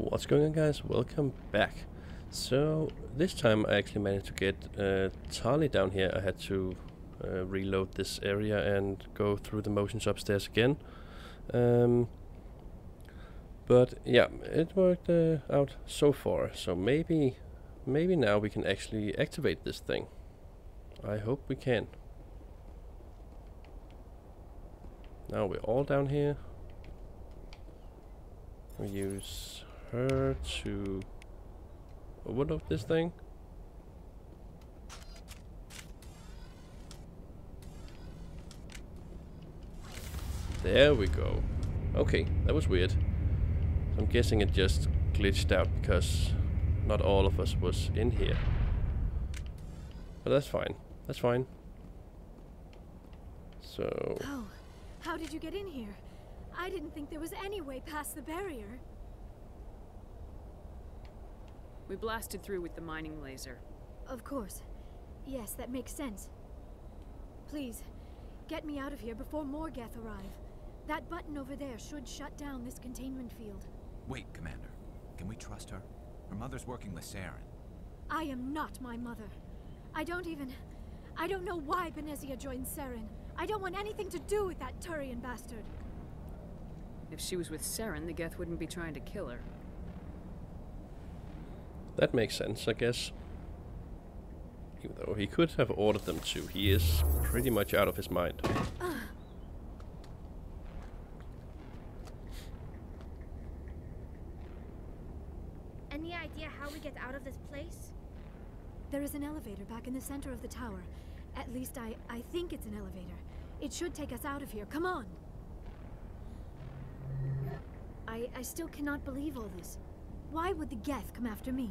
What's going on, guys? Welcome back. So this time I actually managed to get Tali down here. I had to reload this area and go through the motions upstairs again. But yeah, it worked out so far. So maybe now we can actually activate this thing. I hope we can. Now we're all down here. We use her to overload this thing. There we go. Okay, that was weird. I'm guessing it just glitched out because not all of us was in here. But that's fine. That's fine. So... Oh, how did you get in here? I didn't think there was any way past the barrier. We blasted through with the mining laser. Of course. Yes, that makes sense. Please, get me out of here before more Geth arrive. That button over there should shut down this containment field. Wait, Commander. Can we trust her? Her mother's working with Saren. I am not my mother. I don't know why Benezia joined Saren. I don't want anything to do with that Turian bastard. If she was with Saren, the Geth wouldn't be trying to kill her. that makes sense, I guess. Even though he could have ordered them to. He is pretty much out of his mind. Any idea how we get out of this place? There is an elevator back in the center of the tower. At least I think it's an elevator. It should take us out of here. Come on! I still cannot believe all this. Why would the Geth come after me?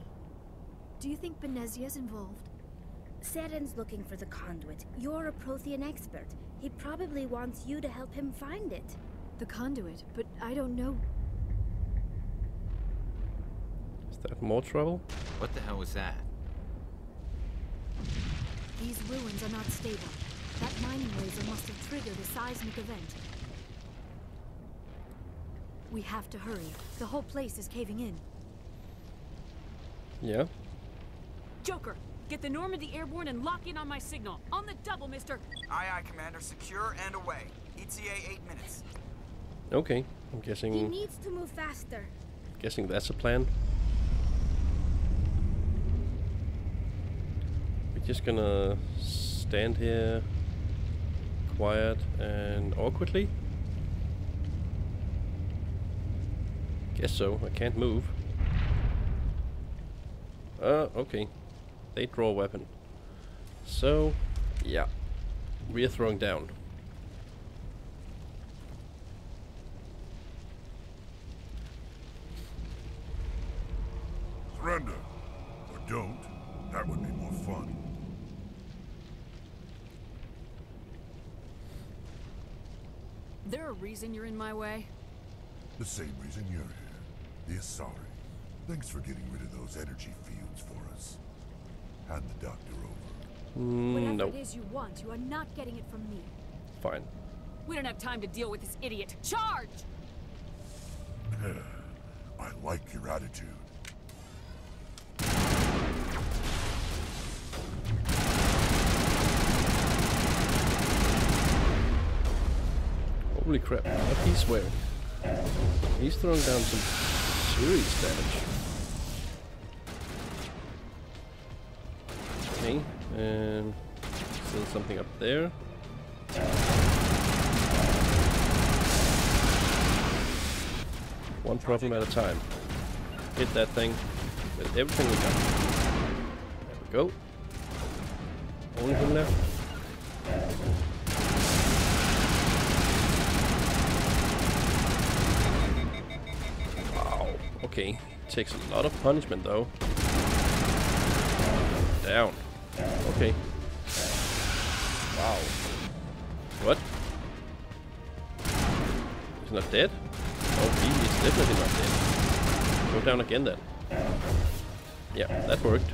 Do you think Benezia's involved? Saren's looking for the conduit. You're a Prothean expert. He probably wants you to help him find it. The conduit, but I don't know. Is that more trouble? What the hell was that? These ruins are not stable. That mining laser must have triggered a seismic event. We have to hurry. The whole place is caving in. Yeah. Joker, get the Normandy airborne and lock in on my signal. On the double, mister. Aye, aye, Commander. Secure and away. ETA 8 minutes. Okay, I'm He guessing needs to move faster. that's a plan. We're just gonna stand here quiet and awkwardly. Guess so. I can't move. Okay. They draw a weapon. So, yeah. We are throwing down. Surrender. Or don't. That would be more fun. There a reason you're in my way? The same reason you're here. The Asari. Thanks for getting rid of those energy fields for us. Hand the doctor over. Whatever No. it is you want, you are not getting it from me. Fine. We don't have time to deal with this idiot. Charge! I like your attitude. Holy crap. What he's wearing. He's throwing down some serious damage. Okay, and still something up there. One problem at a time. Hit that thing with everything we got. There we go. Only him left. Okay, takes a lot of punishment though. Down. Okay. Wow. What? He's not dead? Oh, he is definitely not dead. Go down again then. Yeah, that worked.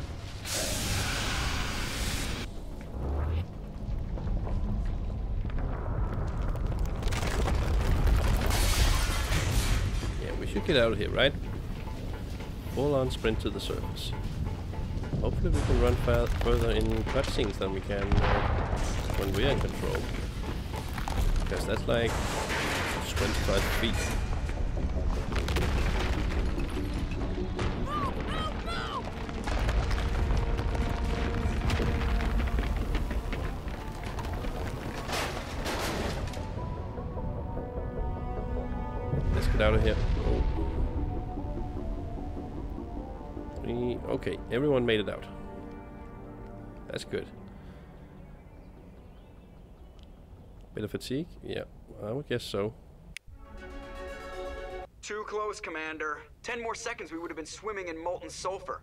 Yeah, we should get out of here, right? full-on sprint to the surface. Hopefully we can run further in cutscenes than we can when we're in control. Because that's like 25 feet. Let's get out of here. Okay, everyone made it out. That's good. Bit of fatigue? Yeah, I would guess so. Too close, Commander. 10 more seconds we would have been swimming in molten sulfur.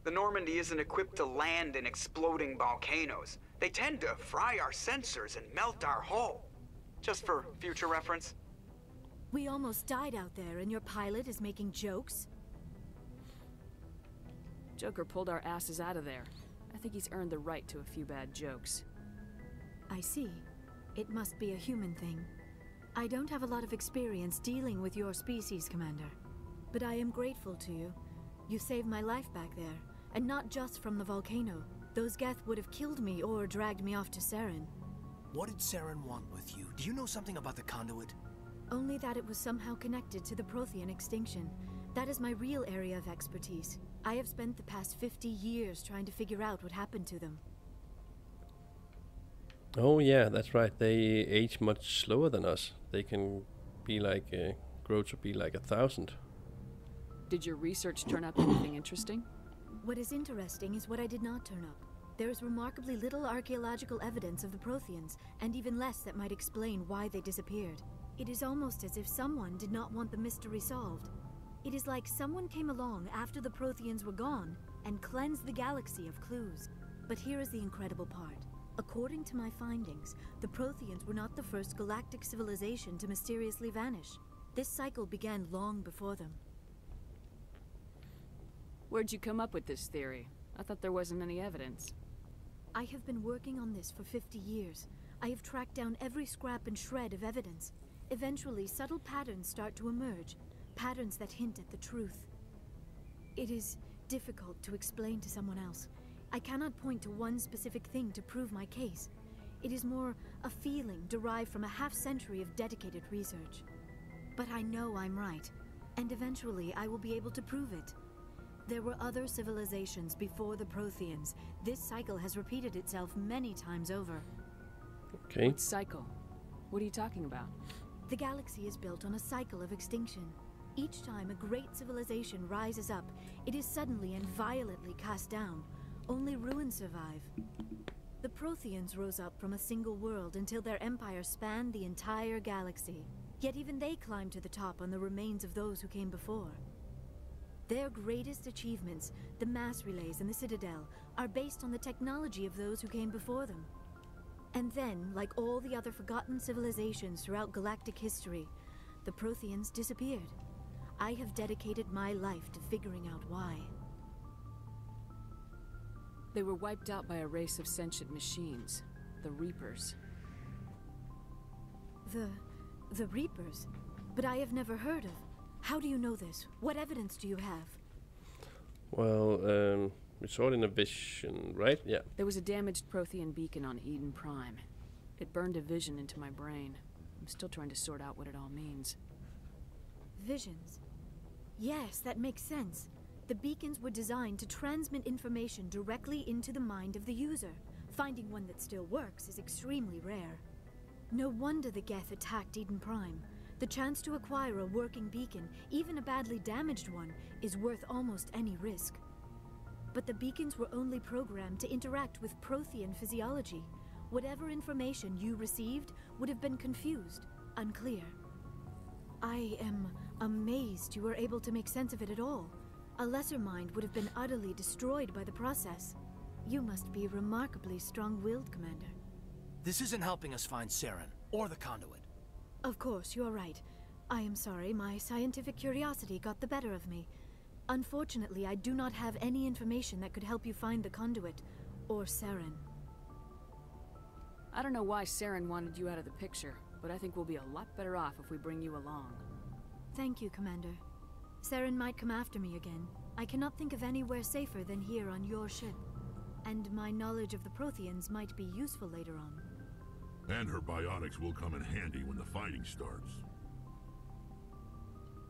The Normandy isn't equipped to land in exploding volcanoes. They tend to fry our sensors and melt our hull. Just for future reference. We almost died out there, and your pilot is making jokes? Joker pulled our asses out of there. I think he's earned the right to a few bad jokes. I see. It must be a human thing. I don't have a lot of experience dealing with your species, Commander. But I am grateful to you. You saved my life back there, and not just from the volcano. Those Geth would have killed me or dragged me off to Saren. What did Saren want with you? Do you know something about the conduit? Only that it was somehow connected to the Prothean extinction. That is my real area of expertise. I have spent the past 50 years trying to figure out what happened to them. Oh yeah, that's right. They age much slower than us. They can be like, grow to be like 1,000. Did your research turn up anything interesting? What is interesting is what I did not turn up. There is remarkably little archaeological evidence of the Protheans, and even less that might explain why they disappeared. It is almost as if someone did not want the mystery solved. It is like someone came along after the Protheans were gone and cleansed the galaxy of clues. But here is the incredible part. According to my findings, the Protheans were not the first galactic civilization to mysteriously vanish. This cycle began long before them. Where'd you come up with this theory? I thought there wasn't any evidence. I have been working on this for 50 years. I have tracked down every scrap and shred of evidence. Eventually, subtle patterns start to emerge. Patterns that hint at the truth. It is difficult to explain to someone else. I cannot point to one specific thing to prove my case. It is more a feeling derived from a half-century of dedicated research. But I know I'm right, and eventually I will be able to prove it. There were other civilizations before the Protheans. This cycle has repeated itself many times over. Okay. What cycle? What are you talking about? The galaxy is built on a cycle of extinction. Each time a great civilization rises up, it is suddenly and violently cast down. Only ruins survive. The Protheans rose up from a single world until their empire spanned the entire galaxy. Yet even they climbed to the top on the remains of those who came before. Their greatest achievements, the mass relays and the Citadel, are based on the technology of those who came before them. And then, like all the other forgotten civilizations throughout galactic history, the Protheans disappeared. I have dedicated my life to figuring out why. They were wiped out by a race of sentient machines, the Reapers. The Reapers? But I have never heard of. How do you know this? What evidence do you have? Well, we saw it in a vision, right? Yeah. There was a damaged Prothean beacon on Eden Prime. It burned a vision into my brain. I'm still trying to sort out what it all means. Visions? Yes, that makes sense. The beacons were designed to transmit information directly into the mind of the user. Finding one that still works is extremely rare. No wonder the Geth attacked Eden Prime. The chance to acquire a working beacon, even a badly damaged one, is worth almost any risk. But the beacons were only programmed to interact with Prothean physiology. Whatever information you received would have been confused, unclear. I am amazed you were able to make sense of it at all. A lesser mind would have been utterly destroyed by the process. You must be remarkably strong-willed, Commander. This isn't helping us find Saren, or the conduit. Of course, you're right. I am sorry, my scientific curiosity got the better of me. Unfortunately, I do not have any information that could help you find the conduit, or Saren. I don't know why Saren wanted you out of the picture, but I think we'll be a lot better off if we bring you along. Thank you, Commander. Saren might come after me again. I cannot think of anywhere safer than here on your ship. And my knowledge of the Protheans might be useful later on. And her biotics will come in handy when the fighting starts.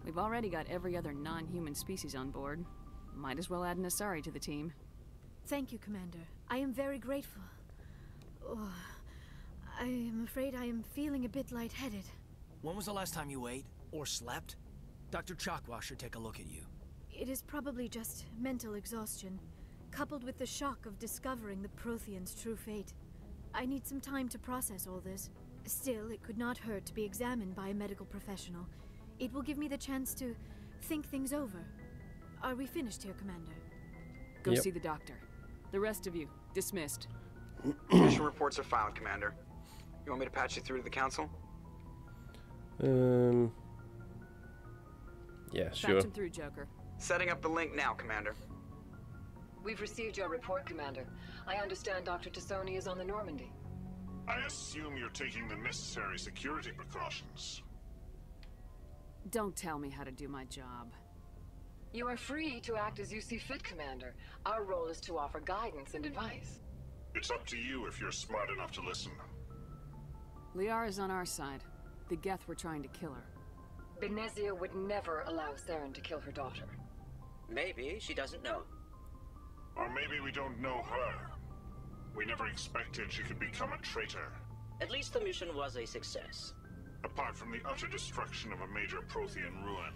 We've already got every other non-human species on board. Might as well add an Asari to the team. Thank you, Commander. I am very grateful. Oh, I am afraid I am feeling a bit lightheaded. When was the last time you ate or slept? Dr. Chakwa should take a look at you. It is probably just mental exhaustion, coupled with the shock of discovering the Protheans' true fate. I need some time to process all this. Still, it could not hurt to be examined by a medical professional. It will give me the chance to think things over. Are we finished here, Commander? Go Yep. see the doctor. The rest of you, dismissed. Mission reports are filed, Commander. You want me to patch you through to the Council? Yeah, Patch sure. him through, Joker. Setting up the link now, Commander. We've received your report, Commander. I understand Dr. Tassoni is on the Normandy. I assume you're taking the necessary security precautions. Don't tell me how to do my job. You are free to act as you see fit, Commander. Our role is to offer guidance and advice. It's up to you if you're smart enough to listen. Liara's on our side. The Geth were trying to kill her. Benezia would never allow Saren to kill her daughter. Maybe she doesn't know. Or maybe we don't know her. We never expected she could become a traitor. At least the mission was a success. Apart from the utter destruction of a major Prothean ruin.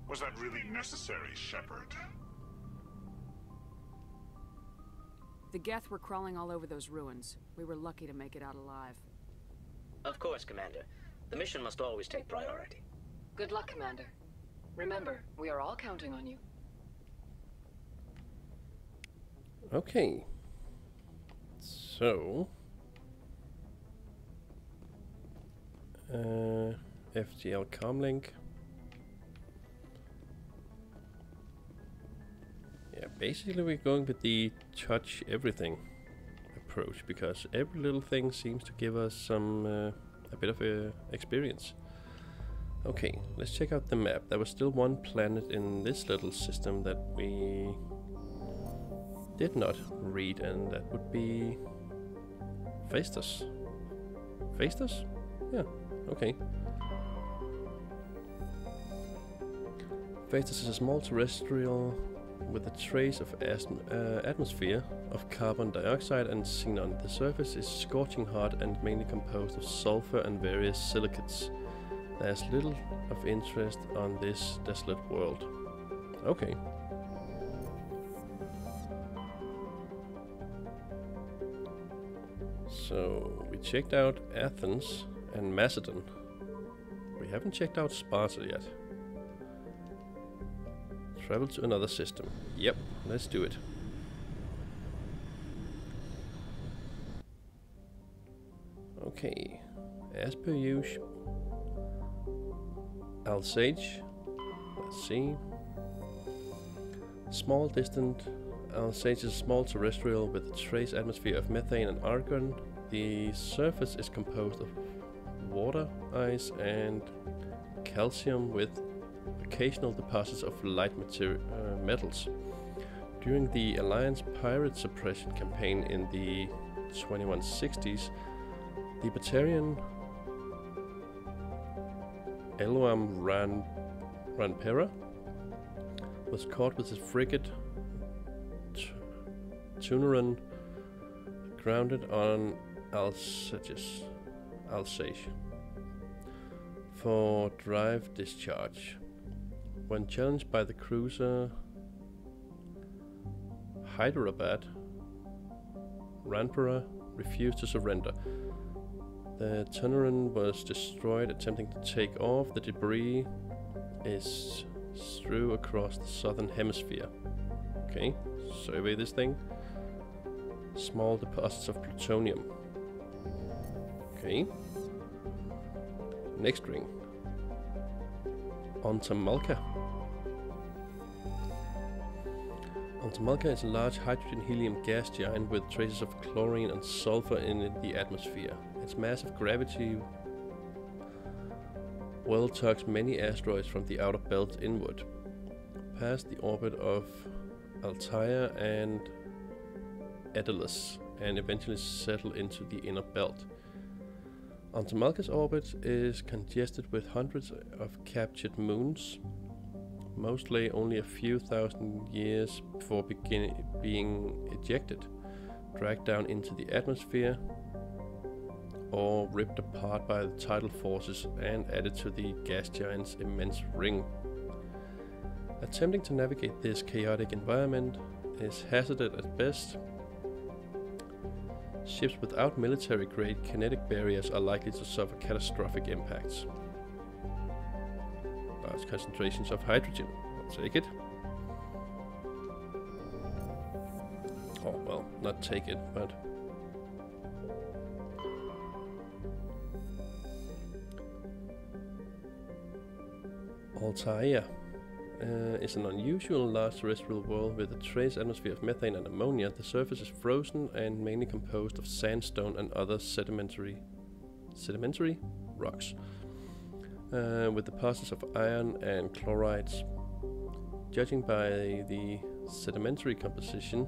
Was that really necessary, Shepard? The Geth were crawling all over those ruins. We were lucky to make it out alive. Of course, Commander. The mission must always take priority. Good luck, Commander. Remember, we are all counting on you. Okay. So... FGL comlink. Yeah, basically we're going with the touch everything approach, because every little thing seems to give us some a bit of experience. Okay, let's check out the map. There was still one planet in this little system that we did not read, and that would be Phaestus. Phaestus? Yeah, okay. Phaestus is a small terrestrial with a trace of atmosphere of carbon dioxide and xenon. The surface is scorching hot and mainly composed of sulfur and various silicates. There's little of interest on this desolate world. Okay. So, we checked out Athens and Macedon. We haven't checked out Sparta yet. Travel to another system. Yep, let's do it. Okay, as per usual. Alsage. Let's see. Small distant. Alsage is a small terrestrial with a trace atmosphere of methane and argon. The surface is composed of water, ice, and calcium with occasional deposits of light metals. During the Alliance pirate suppression campaign in the 2160s, the Batarian Eloam Ranpera was caught with his frigate Tuneran grounded on Alsace for drive discharge. When challenged by the cruiser Hyderabad, Ranpera refused to surrender. The Tuneran was destroyed attempting to take off. The debris is strewn across the southern hemisphere. Okay, survey this thing. Small deposits of plutonium. Okay. Next ring. Ontamalka. Ontamalka is a large hydrogen-helium gas giant with traces of chlorine and sulfur in the atmosphere. Its massive gravity well tugs many asteroids from the outer belt inward. past the orbit of Altair and Daedalus and eventually settle into the inner belt. Antamalka's orbit is congested with hundreds of captured moons, mostly only a few thousand years before being ejected, dragged down into the atmosphere, or ripped apart by the tidal forces and added to the gas giant's immense ring. Attempting to navigate this chaotic environment is hazardous at best. Ships without military-grade kinetic barriers are likely to suffer catastrophic impacts. Large concentrations of hydrogen. I'll take it. Oh, well, not take it, but... Altair is an unusual large terrestrial world with a trace atmosphere of methane and ammonia. The surface is frozen and mainly composed of sandstone and other sedimentary rocks, with deposits of iron and chlorides. Judging by the sedimentary composition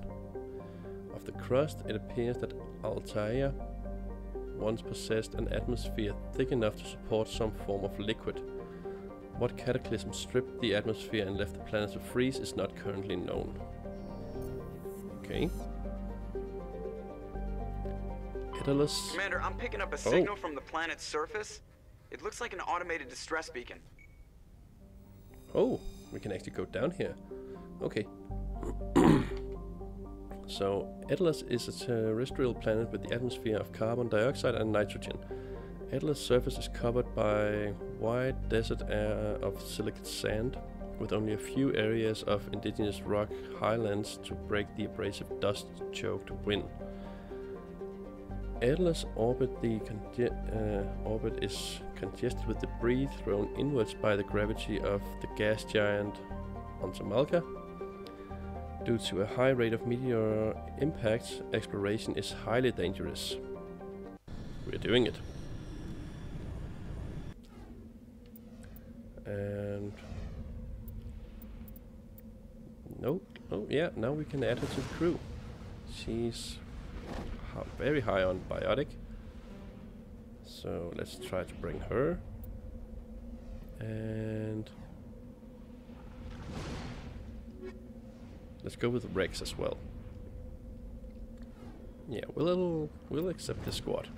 of the crust, it appears that Altair once possessed an atmosphere thick enough to support some form of liquid. What cataclysm stripped the atmosphere and left the planet to freeze is not currently known. Okay. Daedalus. Commander, I'm picking up a signal from the planet's surface. It looks like an automated distress beacon. Oh, we can actually go down here. Okay. So, Daedalus is a terrestrial planet with the atmosphere of carbon dioxide and nitrogen. Daedalus' surface is covered by wide desert air of silicate sand, with only a few areas of indigenous rock highlands to break the abrasive dust-choked wind. Daedalus' orbit is congested with debris thrown inwards by the gravity of the gas giant Antamalka. Due to a high rate of meteor impacts, exploration is highly dangerous. We're doing it. And nope. Oh yeah, now we can add her to the crew. She's very high on biotic, so let's try to bring her. And let's go with Rex as well. Yeah, we'll accept this squad.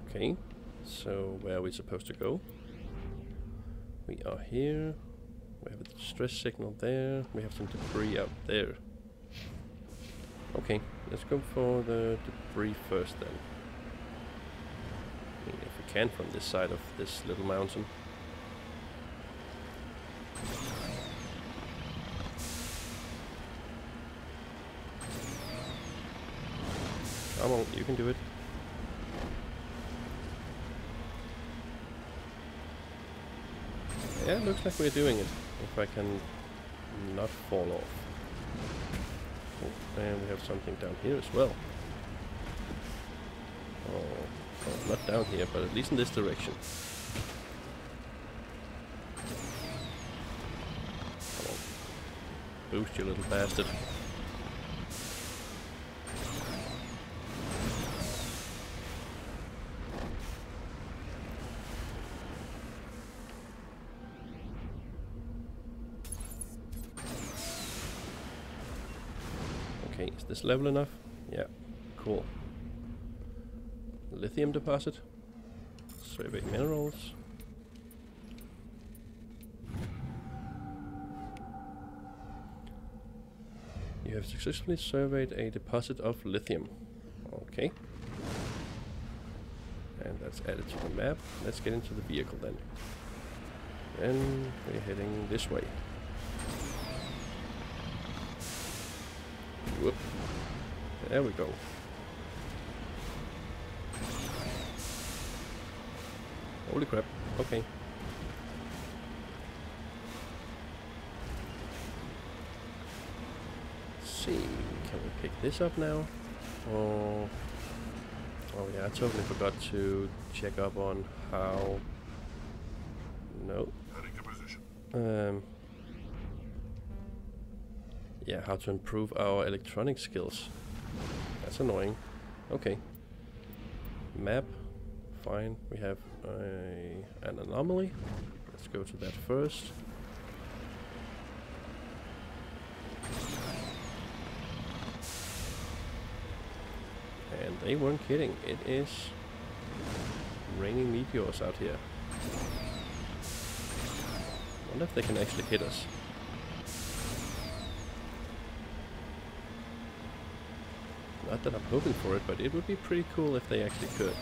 Okay, so where are we supposed to go? We are here. We have a distress signal there. We have some debris out there. Okay, let's go for the debris first then. I mean, if we can from this side of this little mountain. Come on, you can do it. Yeah, looks like we're doing it. If I can not fall off. Oh, and we have something down here as well. Oh, not down here, but at least in this direction. Come on. Boost, you little bastard. Okay, is this level enough? Yeah, cool. Lithium deposit. Survey minerals. You have successfully surveyed a deposit of lithium. Okay. And that's added to the map. Let's get into the vehicle then. And we're heading this way. Whoop. There we go. Holy crap. Okay. Let's see. Can we pick this up now? Oh yeah, I totally forgot to check up on how... No. Heading to position. Yeah, how to improve our electronic skills. That's annoying. Okay. Map. Fine. We have an anomaly. Let's go to that first. And they weren't kidding. It is raining meteors out here. Wonder if they can actually hit us. Not that I'm hoping for it, but it would be pretty cool if they actually could.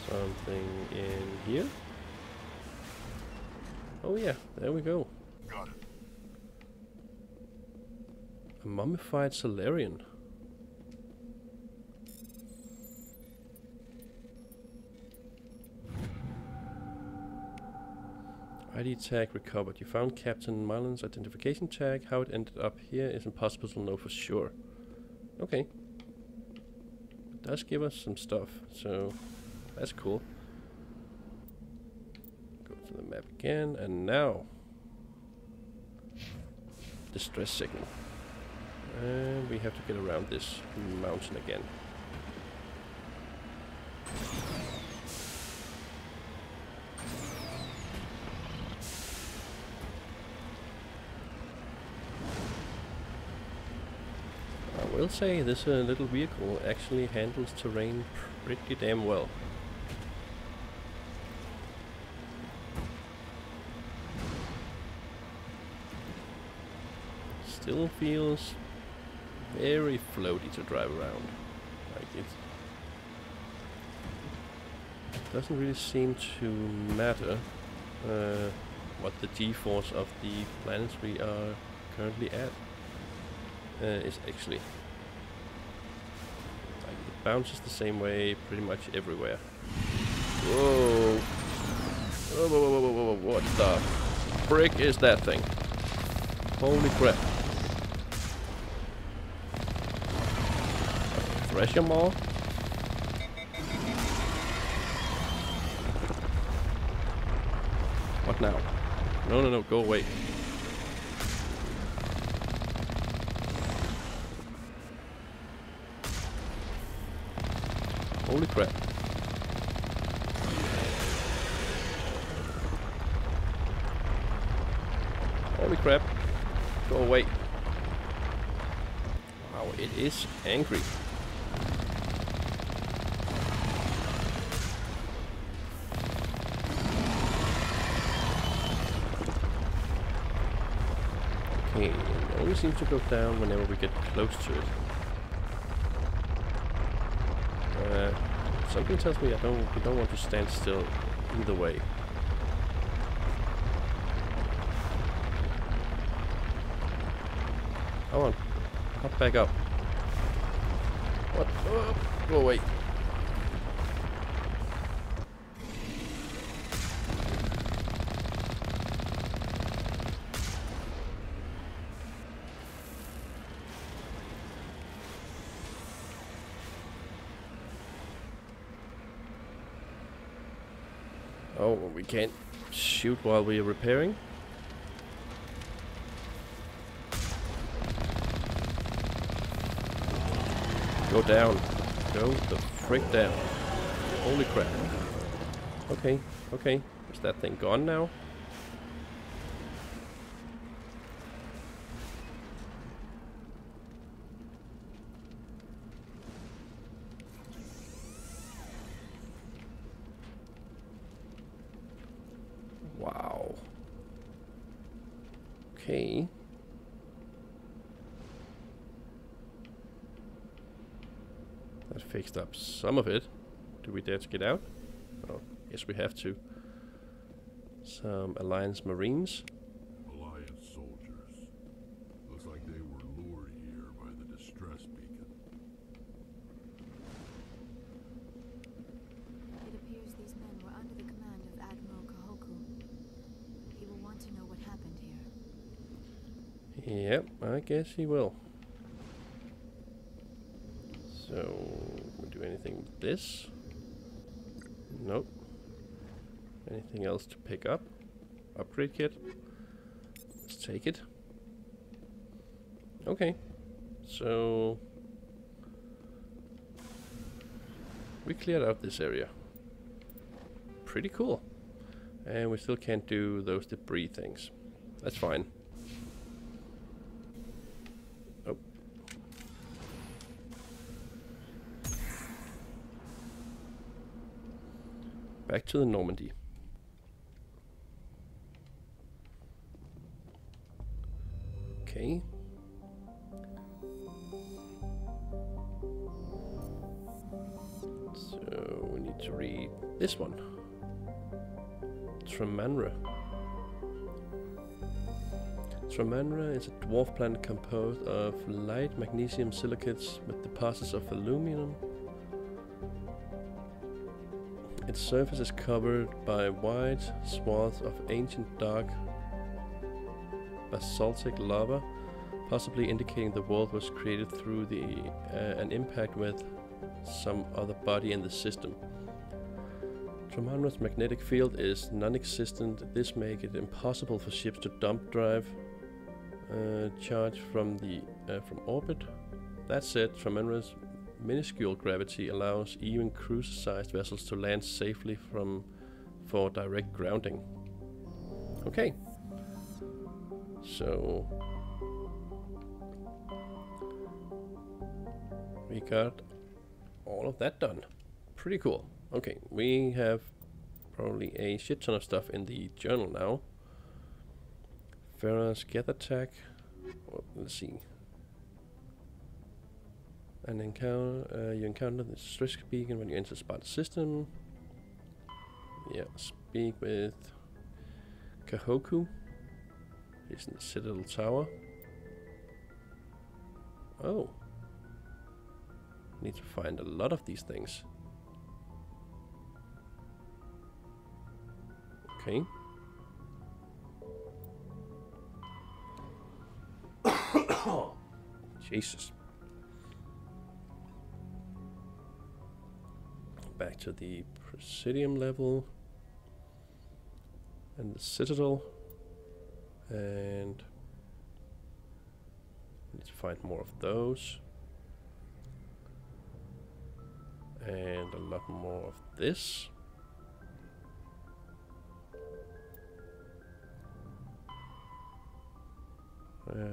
Something in here? Oh yeah, there we go. Got it. A mummified Solarian. ID tag recovered. You found Captain Marlin's identification tag. How it ended up here is impossible to know for sure. Okay. It does give us some stuff, so that's cool. Go to the map again, and now distress signal. And we have to get around this mountain again. I will say this little vehicle actually handles terrain pretty damn well. Still feels very floaty to drive around. Like it doesn't really seem to matter what the g-force of the planets we are currently at is actually. Like it bounces the same way pretty much everywhere. Whoa! Whoa, whoa, whoa, whoa, whoa, whoa, what the frick is that thing? Holy crap. Thresher maw? What now? No, no, no, go away. Holy crap. Holy crap. Go away. Wow, it is angry. Okay, it only seems to go down whenever we get close to it. Something tells me we don't want to stand still either way. Come on, hop back up. What? Oh, go away. Oh, we can't shoot while we're repairing? Go down. Go the frick down. Holy crap. Okay, okay. Is that thing gone now? Wow. Okay. That fixed up some of it. Do we dare to get out? Oh, yes we have to. Some Alliance Marines. Alliance soldiers. Yep, I guess he will. So, we do anything with this? Nope. Anything else to pick up? Upgrade kit? Let's take it. Okay. So, we cleared out this area. Pretty cool. And we still can't do those debris things. That's fine. Oh. Back to the Normandy. Okay. So we need to read this one. Tremanra. Tremanra is a dwarf planet composed of light magnesium silicates with deposits of aluminum. Its surface is covered by wide swaths of ancient dark basaltic lava, possibly indicating the world was created through an impact with some other body in the system. Tremanra's magnetic field is non-existent. This makes it impossible for ships to dump drive charge from orbit. That said, Tremanra's minuscule gravity allows even cruiser-sized vessels to land safely for direct grounding. Okay. So we got all of that done. Pretty cool. Okay, we have probably a shit ton of stuff in the journal now. Farah's Geth attack. Oh, let's see. An encounter. You encounter the stress beacon when you enter the Spartan system. Yeah, speak with Kahoku. He's in the Citadel Tower. Oh. Need to find a lot of these things. Okay. Jesus. Back to the Presidium level. And the Citadel. And need to find more of those. And a lot more of this.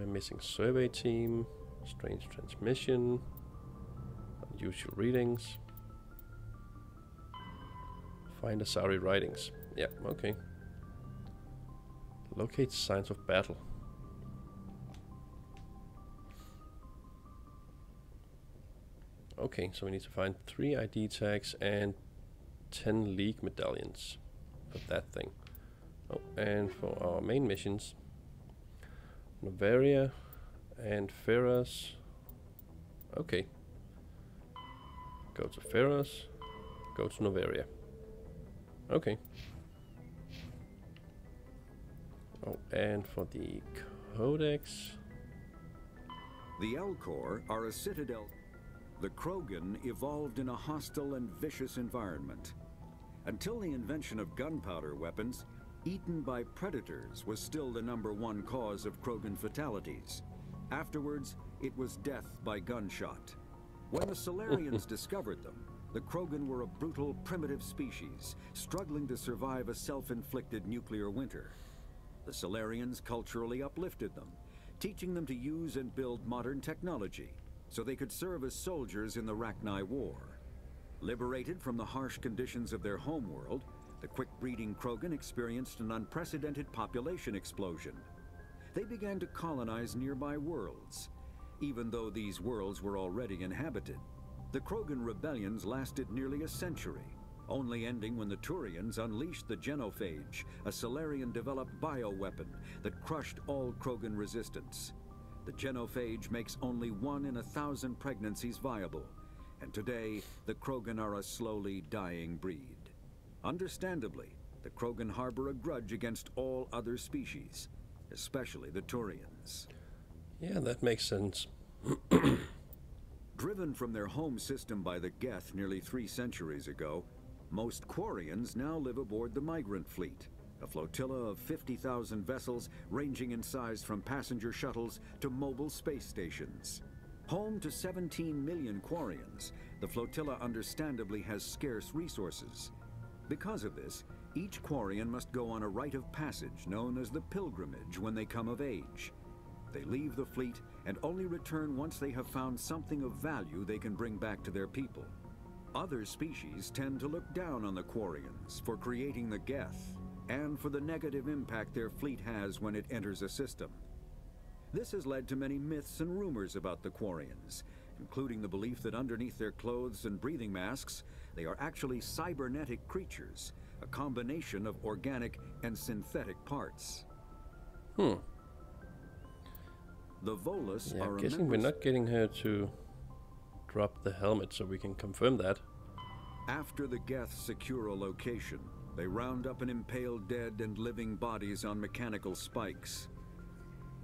Missing survey team, strange transmission, unusual readings. Find Asari writings. Yeah, okay. Locate signs of battle. Okay, so we need to find 3 ID tags and 10 League medallions for that thing. Oh, and for our main missions, Novaria and Ferras. Okay. Go to Ferras, go to Novaria. Okay. Oh, and for the Codex. The Elcor are a citadel. The Krogan evolved in a hostile and vicious environment. Until the invention of gunpowder weapons, eaten by predators was still the #1 cause of Krogan fatalities. Afterwards, it was death by gunshot. When the Solarians discovered them, the Krogan were a brutal, primitive species, struggling to survive a self-inflicted nuclear winter. The Solarians culturally uplifted them, teaching them to use and build modern technology, so they could serve as soldiers in the Rachni War. Liberated from the harsh conditions of their homeworld, the quick-breeding Krogan experienced an unprecedented population explosion. They began to colonize nearby worlds. Even though these worlds were already inhabited, the Krogan rebellions lasted nearly a century, only ending when the Turians unleashed the Genophage, a Solarian-developed bioweapon that crushed all Krogan resistance. The Genophage makes only 1 in 1,000 pregnancies viable, and today the Krogan are a slowly dying breed. Understandably, the Krogan harbor a grudge against all other species, especially the Turians. Yeah, that makes sense. Driven from their home system by the Geth nearly 3 centuries ago, most Quarians now live aboard the Migrant Fleet, a flotilla of 50,000 vessels ranging in size from passenger shuttles to mobile space stations. Home to 17 million Quarians, the flotilla understandably has scarce resources. Because of this, each Quarian must go on a rite of passage known as the pilgrimage when they come of age. They leave the fleet and only return once they have found something of value they can bring back to their people. Other species tend to look down on the Quarians for creating the Geth and for the negative impact their fleet has when it enters a system. This has led to many myths and rumors about the Quarians, including the belief that underneath their clothes and breathing masks, they are actually cybernetic creatures, a combination of organic and synthetic parts. The Volus Yeah, are I'm a guessing we're not getting her to drop the helmet, so we can confirm that. After the Geth secure a location, they round up and impale dead and living bodies on mechanical spikes.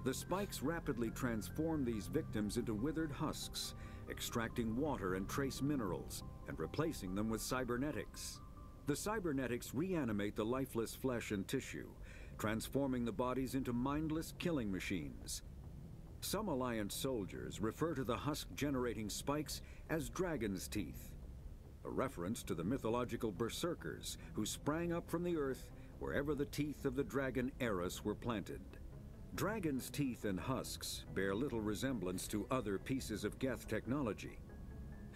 The spikes rapidly transform these victims into withered husks, extracting water and trace minerals, and replacing them with cybernetics. The cybernetics reanimate the lifeless flesh and tissue, transforming the bodies into mindless killing machines. Some Alliance soldiers refer to the husk-generating spikes as dragon's teeth, a reference to the mythological berserkers who sprang up from the earth wherever the teeth of the dragon Eris were planted. Dragon's teeth and husks bear little resemblance to other pieces of Geth technology.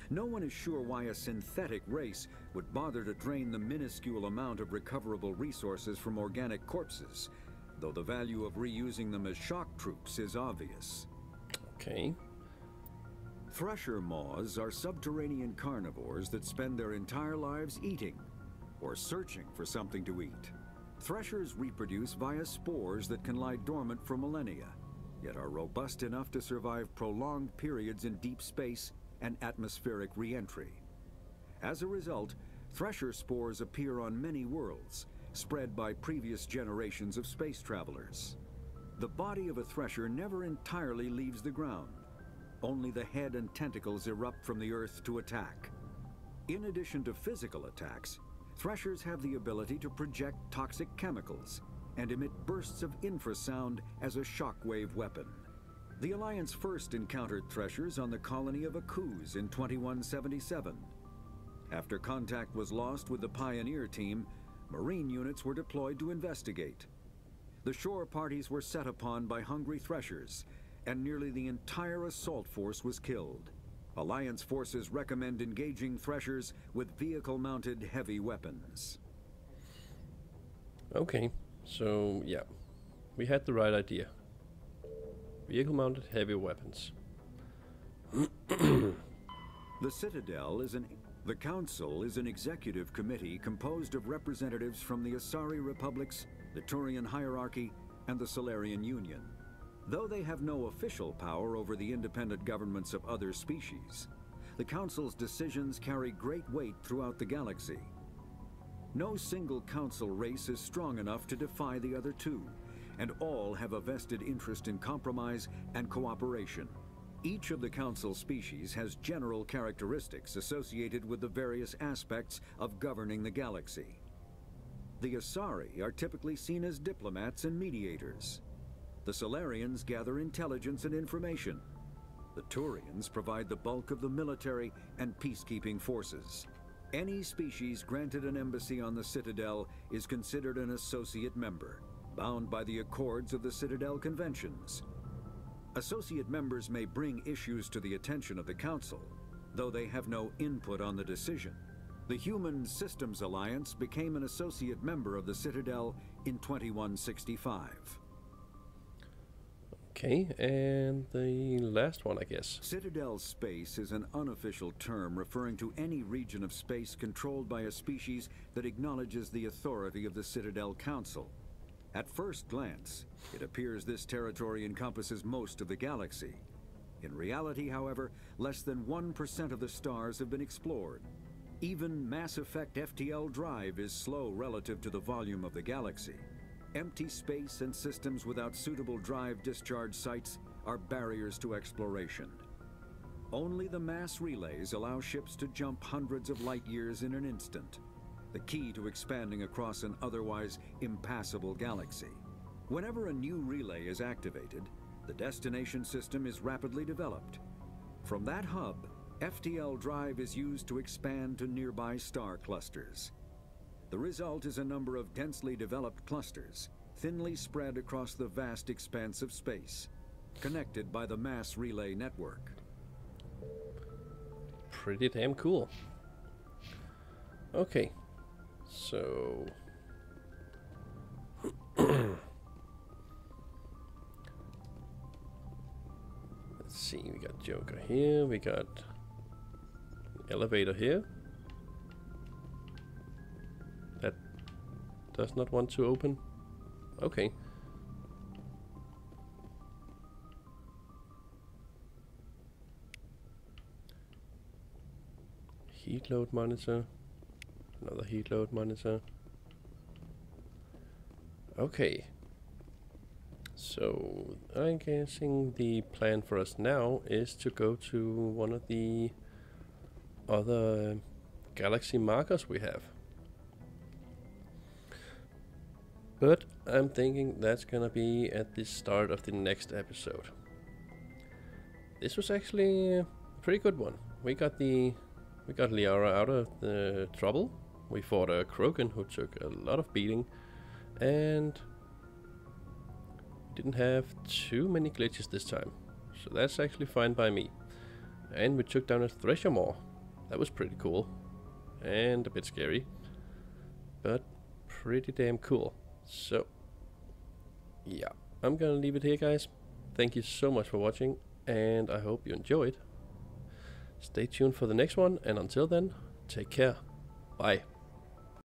No one is sure why a synthetic race would bother to drain the minuscule amount of recoverable resources from organic corpses, though the value of reusing them as shock troops is obvious. Okay. Thresher maws are subterranean carnivores that spend their entire lives eating, or searching for something to eat. Threshers reproduce via spores that can lie dormant for millennia, yet are robust enough to survive prolonged periods in deep space and atmospheric re-entry. As a result, thresher spores appear on many worlds, spread by previous generations of space travelers. The body of a thresher never entirely leaves the ground. Only the head and tentacles erupt from the earth to attack. In addition to physical attacks, threshers have the ability to project toxic chemicals and emit bursts of infrasound as a shockwave weapon. The Alliance first encountered threshers on the colony of Akuz in 2177. After contact was lost with the Pioneer team, Marine units were deployed to investigate. The shore parties were set upon by hungry threshers, and nearly the entire assault force was killed. Alliance forces recommend engaging threshers with vehicle-mounted heavy weapons. Okay, so yeah, we had the right idea. Vehicle-mounted heavy weapons. The Citadel is The Council is an executive committee composed of representatives from the Asari Republics, the Turian Hierarchy, and the Solarian Union. Though they have no official power over the independent governments of other species, the Council's decisions carry great weight throughout the galaxy. No single Council race is strong enough to defy the other two, and all have a vested interest in compromise and cooperation. Each of the Council species has general characteristics associated with the various aspects of governing the galaxy. The Asari are typically seen as diplomats and mediators. The Solarians gather intelligence and information. The Turians provide the bulk of the military and peacekeeping forces. Any species granted an embassy on the Citadel is considered an associate member, bound by the accords of the Citadel Conventions. Associate members may bring issues to the attention of the Council, though they have no input on the decision. The Human Systems Alliance became an associate member of the Citadel in 2165. Okay, and the last one, I guess. Citadel space is an unofficial term referring to any region of space controlled by a species that acknowledges the authority of the Citadel Council. At first glance, it appears this territory encompasses most of the galaxy. In reality, however, less than 1% of the stars have been explored. Even Mass Effect FTL drive is slow relative to the volume of the galaxy. Empty space and systems without suitable drive discharge sites are barriers to exploration. Only the mass relays allow ships to jump hundreds of light years in an instant, the key to expanding across an otherwise impassable galaxy. Whenever a new relay is activated, the destination system is rapidly developed. From that hub, FTL drive is used to expand to nearby star clusters. The result is a number of densely developed clusters, thinly spread across the vast expanse of space, connected by the mass relay network. Pretty damn cool. Okay, so let's see, we got Joker here, we got an elevator here. That does not want to open. Okay. Heat load monitor. Another heat load monitor. Okay. So I'm guessing the plan for us now is to go to one of the other galaxy markers we have. But I'm thinking that's gonna be at the start of the next episode. This was actually a pretty good one. We got Liara out of the trouble. We fought a Krogan who took a lot of beating, and didn't have too many glitches this time. So that's actually fine by me. And we took down a Thresher Maw. That was pretty cool. And a bit scary. But pretty damn cool. So, yeah. I'm gonna leave it here, guys. Thank you so much for watching, and I hope you enjoyed. Stay tuned for the next one, and until then, take care. Bye.